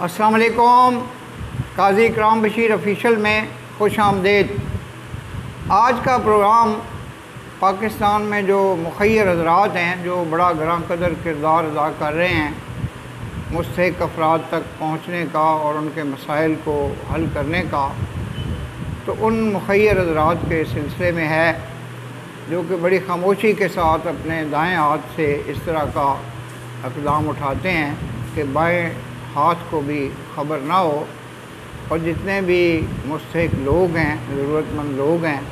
अस्सलाम वालेकुम। काज़ी इकराम बशीर ऑफिशियल में खुश आमदीद। आज का प्रोग्राम पाकिस्तान में जो मुखय्यर हज़रात हैं जो बड़ा ग्रां कदर किरदार अदा कर रहे हैं मुस्तहिक़ अफराद तक पहुँचने का और उनके मसाइल को हल करने का, तो उन मुखय्यर हज़रात के सिलसिले में है जो कि बड़ी खामोशी के साथ अपने दाएं हाथ से इस तरह का इक़दाम उठाते हैं कि बाएं हाथ को भी ख़बर ना हो, और जितने भी मुस्तहिक़ लोग हैं, ज़रूरतमंद लोग हैं,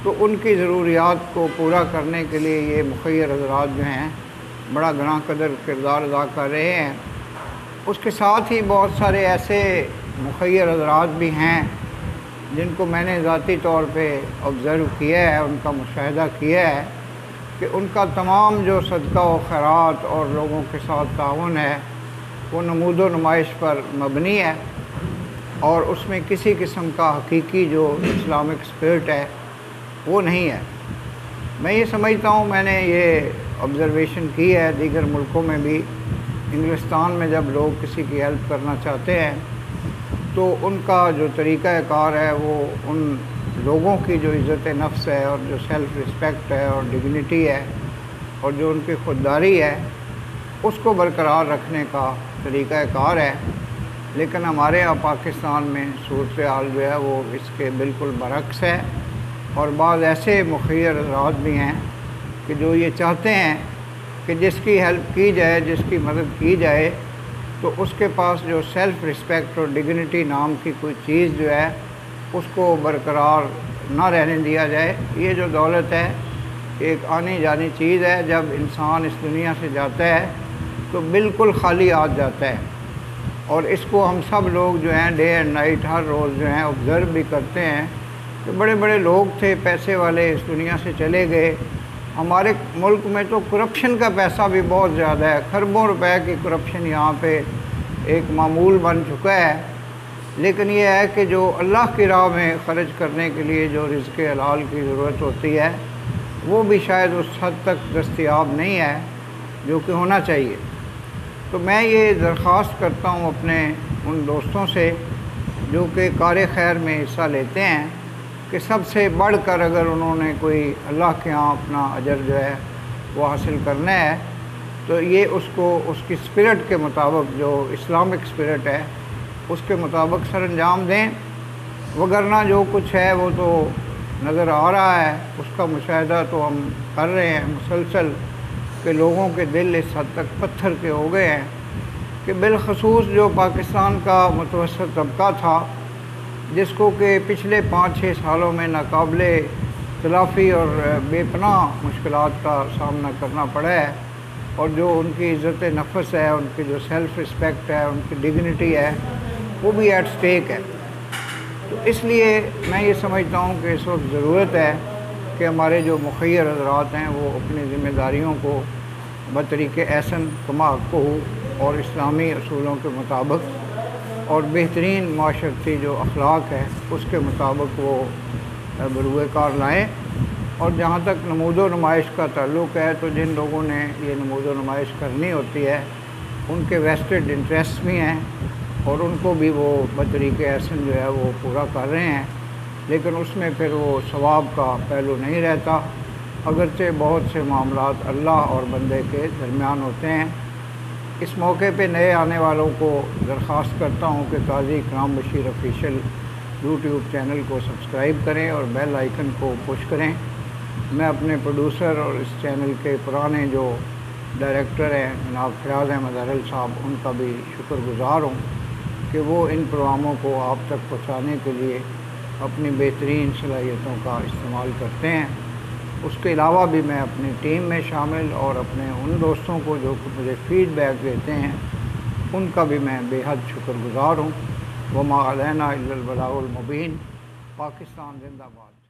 तो उनकी ज़रूरियात को पूरा करने के लिए ये मुखय्यर हज़रात जो हैं बड़ा ग्रां कदर किरदार अदा कर रहे हैं। उसके साथ ही बहुत सारे ऐसे मुखय्यर हज़रात भी हैं जिनको मैंने ज़ाती तौर पे ऑब्ज़र्व किया है, उनका मुशाहिदा किया है कि उनका तमाम जो सदका व खैरात और लोगों के साथ ताउन है वो नमूद व नुमाइश पर मबनी है, और उसमें किसी किस्म का हकीकी जो इस्लामिक स्पिरिट है वो नहीं है। मैं ये समझता हूँ, मैंने ये ऑब्ज़र्वेशन की है दीगर मुल्कों में भी। इंग्लिस्तान में जब लोग किसी की हेल्प करना चाहते हैं तो उनका जो तरीक़ाकार है वो उन लोगों की जो इज़्ज़त नफ्स है और जो सेल्फ़ रिस्पेक्ट है और डिग्निटी है और जो उनकी ख़ुददारी है उसको बरकरार रखने का तरीक़ाकार है। लेकिन हमारे यहाँ पाकिस्तान में सूरत हाल जो है वो इसके बिल्कुल बरक्स है, और बाज़ ऐसे मुखय्यर हज़रात भी हैं कि जो ये चाहते हैं कि जिसकी हेल्प की जाए, जिसकी मदद की जाए, तो उसके पास जो सेल्फ़ रिस्पेक्ट और डिग्निटी नाम की कोई चीज़ जो है उसको बरकरार ना रहने दिया जाए। ये जो दौलत है एक आनी जानी चीज़ है। जब इंसान इस दुनिया से जाता है तो बिल्कुल खाली हाथ जाता है, और इसको हम सब लोग जो हैं डे एंड नाइट हर रोज़ जो हैं ऑब्ज़र्व भी करते हैं कि बड़े बड़े लोग थे, पैसे वाले, इस दुनिया से चले गए। हमारे मुल्क में तो करप्शन का पैसा भी बहुत ज़्यादा है, खरबों रुपए की करप्शन यहाँ पे एक मामूल बन चुका है। लेकिन ये है कि जो अल्लाह की राह में ख़र्च करने के लिए जो रिज़्क़ हलाल की ज़रूरत होती है वो भी शायद उस हद तक दस्तयाब नहीं है जो कि होना चाहिए। तो मैं ये दरख्वास्त करता हूँ अपने उन दोस्तों से जो कि कार खैर में हिस्सा लेते हैं कि सबसे बढ़कर अगर उन्होंने कोई अल्लाह के यहाँ अपना अजर जो है वो हासिल करना है तो ये उसको उसकी स्पिरिट के मुताबिक, जो इस्लामिक स्पिरिट है उसके मुताबिक सर अंजाम दें। वगरना जो कुछ है वो तो नज़र आ रहा है, उसका मुशाहिदा तो हम कर रहे हैं मुसलसल कि लोगों के दिल इस हद तक पत्थर के हो गए हैं कि बिलखसूस जो पाकिस्तान का मुतवस्सित तबका था जिसको कि पिछले 5-6 सालों में नाकाबिले तलाफ़ी और बेपनाह मुश्किलात का सामना करना पड़ा है, और जो उनकी इज़्ज़त नफ्स है, उनकी जो सेल्फ़ रिस्पेक्ट है, उनकी डिग्निटी है वो भी एट स्टेक है। तो इसलिए मैं ये समझता हूँ कि इस वक्त ज़रूरत है कि हमारे जो मुखय्यर हज़रात हैं वो अपनी ज़िम्मेदारियों को बतरीक़े एहसन कमाको और इस्लामी असूलों के मुताबिक और बेहतरीन माशरती जो अखलाक है उसके मुताबिक वो बरूए कार लाएँ। और जहाँ तक नमूद व नुमाइश का ताल्लुक़ है तो जिन लोगों ने ये नमूद व नुमाइश करनी होती है उनके वेस्टेड इंटरेस्ट भी हैं और उनको भी वो बतरीक़े एहसन जो है वो पूरा कर रहे हैं, लेकिन उसमें फिर वो सवाब का पहलू नहीं रहता। अगरचे बहुत से मामलात अल्लाह और बंदे के दरमियान होते हैं। इस मौके पे नए आने वालों को दरख्वास्त करता हूँ कि काज़ी इकराम बशीर ऑफिशियल यूट्यूब चैनल को सब्सक्राइब करें और बेल आइकन को पुश करें। मैं अपने प्रोड्यूसर और इस चैनल के पुराने जो डायरेक्टर हैं जनाब फ़याज़ अहमद अरल साहब, उनका भी शुक्रगुज़ार हूँ कि वो इन प्रोग्रामों को आप तक पहुँचाने के लिए अपनी बेहतरीन सलाहियतों का इस्तेमाल करते हैं। उसके अलावा भी मैं अपनी टीम में शामिल और अपने उन दोस्तों को जो मुझे फ़ीडबैक देते हैं उनका भी मैं बेहद शुक्रगुज़ार हूँ। वमा अलैना इल्लल बलागुल मुबीन। पाकिस्तान जिंदाबाद।